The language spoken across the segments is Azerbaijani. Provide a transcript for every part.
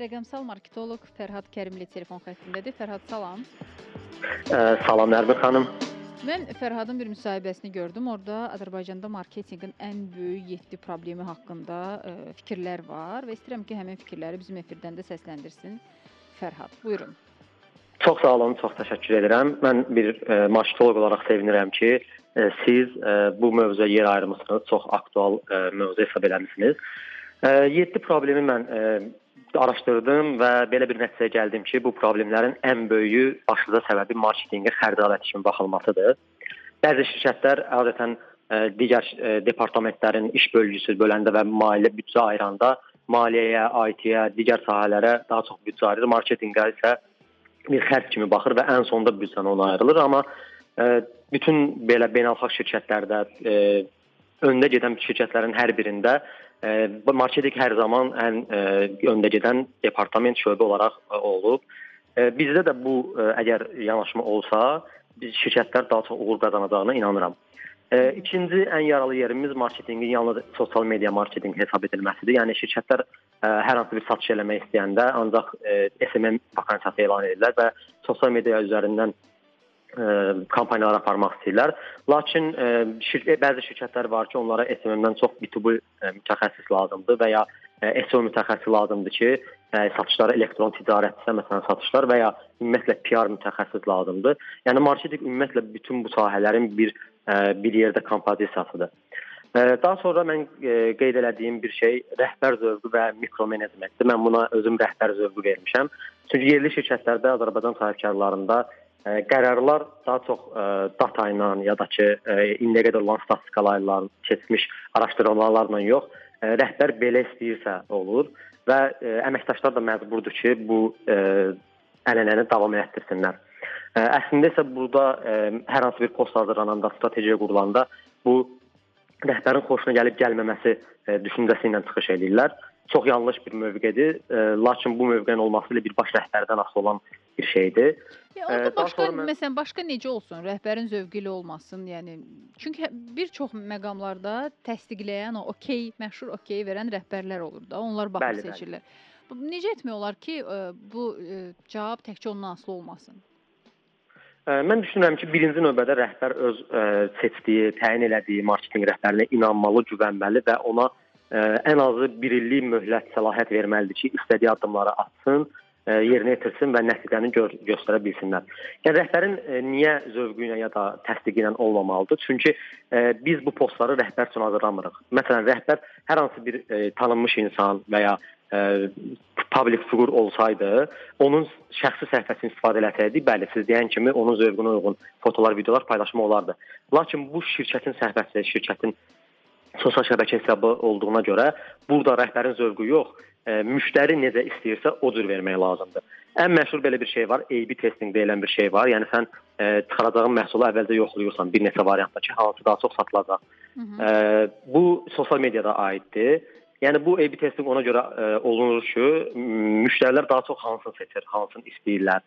Rəqəmsal marketoloq Fərhad Kərimli telefon xəttindədir. Fərhad, salam. Salam Nərmin xanım. Mən Fərhadın bir müsahibəsini gördüm. Orada Azərbaycanda marketinqin ən böyük 7 problemi haqqında fikirlər var və istəyirəm ki, həmin fikirləri bizim efirdən də səsləndirsin Fərhad. Buyurun. Çox sağ olun, çox təşəkkür edirəm. Mən bir marketoloq olaraq sevinirəm ki, siz bu mövzuya yer ayırmısınız, çox aktual mövzu hesab eləmisiniz. 7 problemi mən araşdırdım və belə bir nəticəyə gəldim ki, bu problemlərin ən böyüyü başlıca səbəbi marketinqə xərc aləti kimi baxılmasıdır. Bəzi şirkətlər adətən digər departamentlərin iş bölgüsü böləndə və maliyyə büdcə ayıranda maliyyəyə, IT-yə, digər sahələrə daha çox büdcə ayırır, marketinqə isə bir xərc kimi baxır və ən sonunda büdcə ona ayrılır. Amma bütün belə beynəlxalq şirkətlərdə, öndə gedən şirkətlərin hər birində marketinq hər zaman ən öndə gedən departament şöbə olaraq olub. Bizdə də bu əgər yanaşma olsa, biz şirkətlər daha çox uğur qazanacağına inanıram. İkinci ən yaralı yerimiz marketinqin yalnız sosial media marketinq hesab edilməsidir. Yəni şirkətlər hər hansı bir satış eləmək istəyəndə ancaq SMM vakansiyası elan edirlər və sosial media üzərindən kampaniyalar aparmaq istəyirlər. Lakin bəzi şirkətlər var ki, onlara SMM-dən çox B2B mütəxəssis lazımdır və ya SEO mütəxəssisi lazımdır ki, satışları elektron ticarətsə, məsələn, satışlar və ya ümumiyyətlə PR mütəxəssis lazımdır. Yəni marketinq ümumiyyətlə bütün bu sahələrin bir yerdə kompozisiyasıdır. Daha sonra mən qeyd elədiyim bir şey rəhbər zövqü və mikromenecmentdir. Mən buna özüm rəhbər zövqü vermişəm. Çünki yerli şirkətlərdə, Azərbaycan sahibkarlarında qərarlar daha çox data ilə ya da ki, indiyə qədər olan statistikalarla, keçmiş araşdırmalarla yox, rəhbər belə istəyirsə olur və əməkdaşlar da məcburdur ki, bu ənənəni davam etdirsinlər. Əslində isə burada hər hansı bir post hazırlananda, strategiya qurulanda bu rəhbərin xoşuna gəlib gəlməməsi düşüncəsi ilə çıxış edirlər. Çox yanlış bir mövqedir, lakin bu mövqenin olması ilə birbaş rəhbərdən asılı olan bir şeydir. Orada məsələn, başqa necə olsun? Rəhbərin zövqü ilə olmasın, yəni. Çünki bir çox məqamlarda təsdiqləyən, o okey, məşhur okey verən rəhbərlər olur da, onlar baxıb seçirlər. Necə etmək olar ki, bu cavab təkcə ondan asılı olmasın? Mən düşünürəm ki, birinci növbədə rəhbər öz seçdiyi, təyin elədiyi marketinq rəhbərinə inanmalı, güvənməli və ona ən azı 1 illik möhlət, səlahiyyət verməlidir ki, istədiyi addımları atsın, yerinə yetirsin və nəticəni göstərə bilsinlər. Yəni rəhbərin niyə zövqü ilə ya da təsdiqi ilə olmamalıdır? Çünki biz bu postları rəhbər üçün hazırlamırıq. Məsələn, rəhbər hər hansı bir tanınmış insan və ya public figur olsaydı, onun şəxsi səhifəsini istifadə eləsəydi, bəli, siz deyən kimi onun zövqünə uyğun fotolar, videolar paylaşma olardı. Lakin bu şirkətin səhifəsi, şirkətin sosial şəbəkə hesabı olduğuna görə burada rəhbərin zövqü yox, müştəri necə istəyirsə o cür vermək lazımdır. Ən məşhur belə bir şey var, A/B testing deyilən bir şey var. Yəni sən çıxaracağın məhsulu əvvəlcə yoxlayırsan bir neçə variantda ki, hansı daha çox satılacaq. Bu sosial mediada aiddir. Yəni bu A/B testing ona görə olunur ki, müştərilər daha çox hansını seçir, hansını istəyirlər.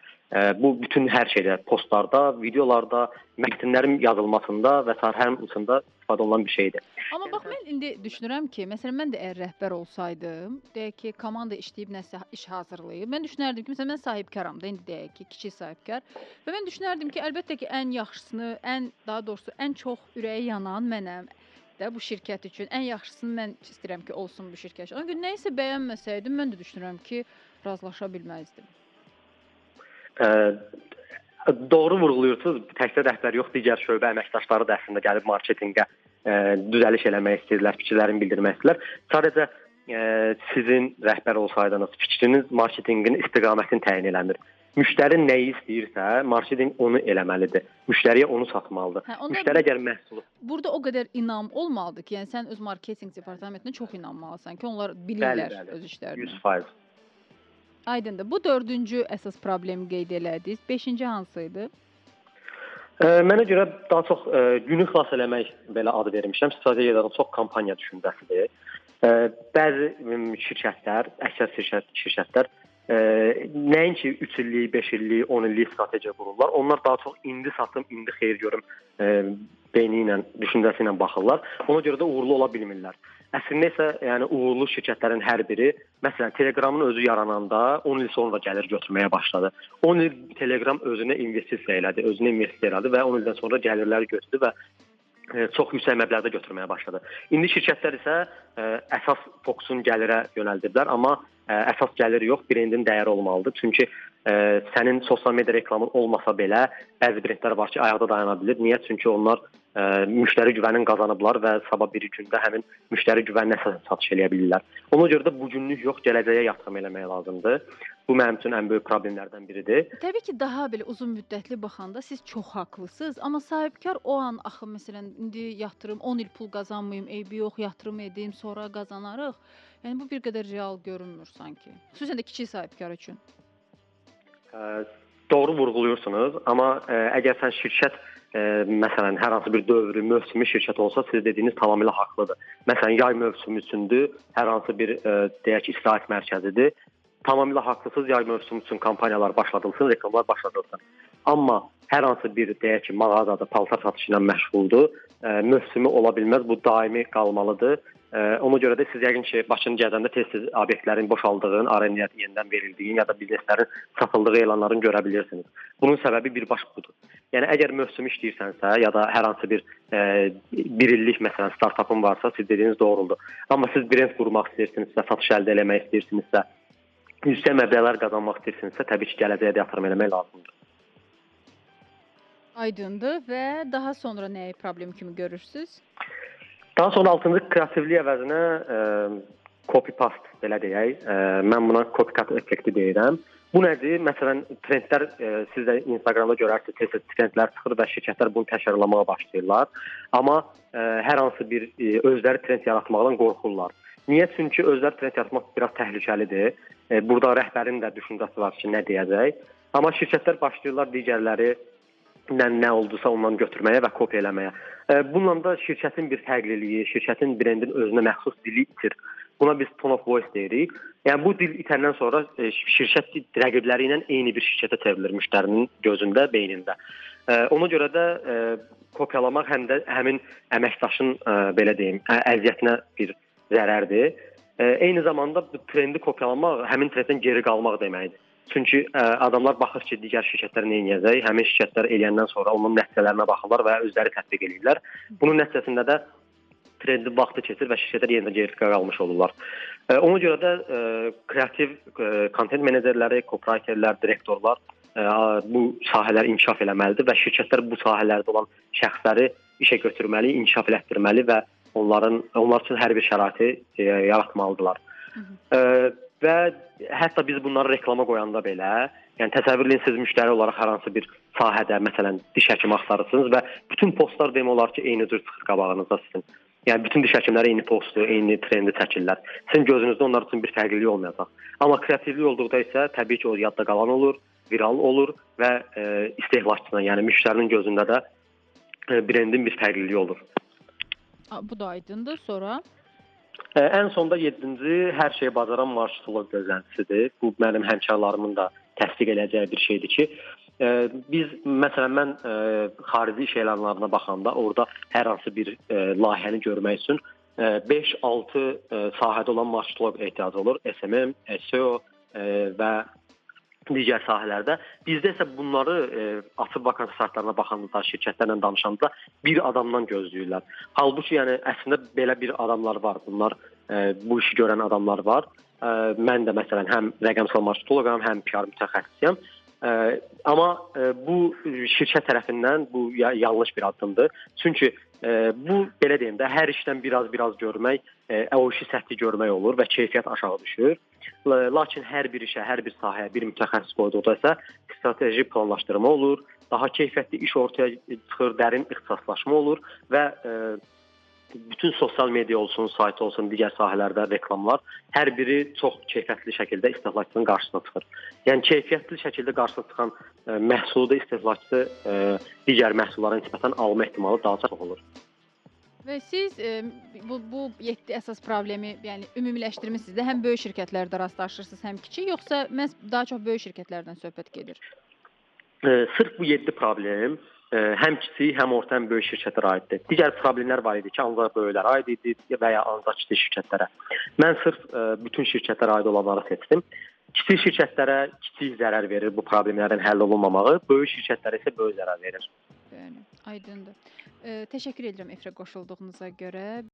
Bu bütün hər şeydə, postlarda, videolarda, mətnlərin yazılmasında və sair hamısında istifadə olunan bir şeydir. Amma bax, mən indi düşünürəm ki, məsələn, mən də əgər rəhbər olsaydım, deyək ki, komanda işləyib nəsə iş hazırlayıb, mən düşünərdim ki, məsələn, mən sahibkaram da, indi deyək ki, kiçik sahibkar və mən düşünərdim ki, əlbəttə ki, ən yaxşısını, daha doğrusu, ən çox ürəyi yanan mənəm də bu şirkət üçün. Ən yaxşısını mən istəyirəm ki, olsun bu şirkət üçün. Ona görə nəyisə bəyənməsəydim, mən də düşünürəm ki, razılaşa bilməzdim. Doğru vurğuluyursunuz. Təkcə rəhbər yox, digər şöbə əməkdaşları da əslində gəlib marketinqə düzəliş eləmək istəyirlər, fikirlərini bildirmək istəyirlər. Sadəcə sizin rəhbər olsaydınız, fikriniz marketinqin istiqamətini təyin eləmir. Müştəri nəyi istəyirsə, marketinq onu eləməlidir. Müştəriyə onu satmalıdır. Müştəri əgər məhsulu... Burada o qədər inam olmalıdır ki, yəni sən öz marketinq departamentinə çox inanmalısan ki, onlar bilirlər öz işlərini. 100%. Aydındır. Bu 4-cü əsas problemi qeyd elədiniz. 5-ci hansı idi? Mənə görə daha çox günü xilas eləmək belə adı vermişəm. Strategiyadan çox kampaniya düşüncəsidir. Bəzi şirkətlər, əksər şirkətlər nəinki 3 illik, 5 illik, 10 illik strategiya qururlar. Onlar daha çox indi satım, indi xeyir görüm beyni ilə, düşüncəsi ilə baxırlar. Ona görə də uğurlu ola bilmirlər. əslində isə yəni uğurlu şirkətlərin hər biri, məsələn, Telegramın özü yarananda 10 il sonra gəlir götürməyə başladı. 10 il Telegram özünə investisiya elədi və 10 ildən sonra gəlirləri götürdü və çox yüksək məbləğdə götürməyə başladı. İndi şirkətlər isə əsas fokusun gəlirə yönəldiblər, amma əsas gəlir yox, brendin dəyəri olmalıdır. Çünki sənin sosial media reklamın olmasa belə bəzi brendlər var ki, ayaqda dayana bilir. Niyə? Çünki onlar müştəri güvənini qazanıblar və sabah bir gündə həmin müştəri güvəninə satış eləyə bilirlər. Ona görə də bu günlük yox, gələcəyə yatırım eləmək lazımdır. Bu mənim üçün ən böyük problemlərdən biridir. Təbii ki, daha belə uzun müddətli baxanda siz çox haqlısınız, amma sahibkar o an axı məsələn indi yatırım 10 il pul qazanmayım, eybi yox, yatırım edim, sonra qazanarıq. Yəni bu bir qədər real görünmür sanki. Xüsusən də kiçik sahibkar üçün. Doğru vurğuluyursunuz, amma əgər sən şirkət məsələn hər hansı bir dövrü, mövsümü şirkət olsa, siz dediyiniz tamamilə haqlıdır. Məsələn, yay mövsümü üçündür, hər hansı bir deyək ki, istirahət mərkəzidir. Tamamilə haqlısınız, yay mövsümü üçün kampaniyalar başladılsın, reklamlar başladılsın. Amma hər hansı bir deyək ki, mağazada paltar satışı ilə məşğuldur, mövsümü ola bilməz, bu daimi qalmalıdır. Ona görə də siz yəqin ki, Bakını gəzəndə tez-tez obyektlərin boşaldığını, arendaya yenidən verildiyini ya da bizneslərin satıldığı elanlarını görə bilirsiniz. Bunun səbəbi birbaşa budur. Yəni əgər mövsüm işləyirsənsə ya da hər hansı bir illik məsələn startapın varsa, siz dediyiniz doğrudur. Amma siz brend qurmaq istəyirsinizsə, satış əldə etmək istəyirsinizsə, yüksək məbləğlər qazanmaq istəyirsinizsə, təbii ki, gələcəyə də yatırım eləmək lazımdır. Aydındır və daha sonra nəyi problem kimi görürsüz? Daha sonra 6-cı kreativlik əvəzinə copy-paste belə deyək. Mən buna copycat effekti deyirəm. Bu nədir? Məsələn, trendlər siz də Instagramda görərsiniz, tez-tez trendlər çıxır və şirkətlər bunu təkrarlamağa başlayırlar. Amma hər hansı bir özləri trend yaratmaqdan qorxurlar. Niyə? Çünki özləri trend yaratmaq biraz təhlükəlidir. Burada rəhbərin də düşüncəsi var ki, nə deyəcək. Amma şirkətlər başlayırlar digərləri nə oldusa ondan götürməyə və kopya eləməyə. Bununla da şirkətin bir fərqliliyi, şirkətin brendin özünə məxsus dili itir. Buna biz tone of voice deyirik. Yəni bu dil itəndən sonra şirkət rəqibləri ilə eyni bir şirkətə çevrilir müştərinin gözündə, beynində. Ona görə də kopyalamaq həm də həmin əməkdaşın belə deyim, əziyyətinə bir zərərdir. Eyni zamanda bu trendi kopyalamaq həmin trenddən geri qalmaq deməkdir. Çünki adamlar baxır ki, digər şirkətlər nə edəcək, həmin şirkətlər eləyəndən sonra onun nəticələrinə baxırlar və özləri tətbiq edirlər. Bunun nəticəsində də trendi vaxtı keçir və şirkətlər yenidən geri qalmış olurlar. Ona görə də kreativ kontent menecerləri, copywriterlər, direktorlar bu sahələri inkişaf eləməlidir və şirkətlər bu sahələrdə olan şəxsləri işə götürməli, inkişaf elətdirməli və onlar üçün hər bir şəraiti yaratmalıdırlar. Və hətta biz bunları reklama qoyanda belə, yəni təsəvvür edin siz müştəri olaraq hər hansı bir sahədə, məsələn, diş həkimi axtarırsınız və bütün postlar demək olar ki, eyni cür çıxır qabağınızda sizin. Yəni bütün diş həkimləri eyni postu, eyni trendi çəkirlər. Sizin gözünüzdə onlar üçün bir fərqlilik olmayacaq. Amma kreativlik olduqda isə təbii ki, o yadda qalan olur, viral olur və istehlakçının, yəni müştərinin gözündə də brendin bir fərqliliyi olur. Bu da aydındır. Sonra? Ən sonda 7-ci hər şeyi bacaran marşrutoloq gözləntisidir. Bu mənim həmkarlarımın da təsdiq edəcəyi bir şeydir ki, biz məsələn mən xarici iş elanlarına baxanda orada hər hansı bir layihəni görmək üçün 5-6 sahədə olan marşrutoloq ehtiyacı olur. SMM, SEO və digər sahələrdə. Bizdə isə bunları açıq vakans saytlarına baxanda, şirkətlərlə danışanda bir adamdan gözləyirlər. Halbuki yəni əslində belə bir adamlar var. Bunlar bu işi görən adamlar var. Mən də məsələn həm rəqəmsal marşrutoloqam, həm PR mütəxəssisiyəm. Amma bu şirkət tərəfindən bu yanlış bir addımdır. Çünki bu belə deyim də hər işdən biraz görmək, o işi səthi görmək olur və keyfiyyət aşağı düşür. Lakin hər bir işə, hər bir sahəyə bir mütəxəssis qoyduqda isə strateji planlaşdırma olur, daha keyfiyyətli iş ortaya çıxır, dərin ixtisaslaşma olur və bütün sosial media olsun, sayt olsun, digər sahələrdə reklamlar hər biri çox keyfiyyətli şəkildə istehlakçının qarşısına çıxır. Yəni keyfiyyətli şəkildə qarşısına çıxan məhsulu da istehlakçı digər məhsullara nisbətən alma ehtimalı daha çox olur. Və siz bu 7 əsas problemi, yəni ümumiləşdirmisiniz də, həm böyük şirkətlərdə rastlaşırsınız, həm kiçik, yoxsa məhz daha çox böyük şirkətlərdən söhbət gedir? Sırf bu 7 problem həm kiçik, həm orta, həm böyük şirkətlərə aiddir. Digər problemlər var idi ki, ancaq böyüklərə aid idi və ya ancaq kiçik şirkətlərə. Mən sırf bütün şirkətlərə aid olanları seçdim. Kiçik şirkətlərə kiçik zərər verir bu problemlərin həll olunmamağı, böyük şirkətlərə isə böyük zərər verir. Bəli, aydındır. Təşəkkür edirəm efirə qoşulduğunuza görə.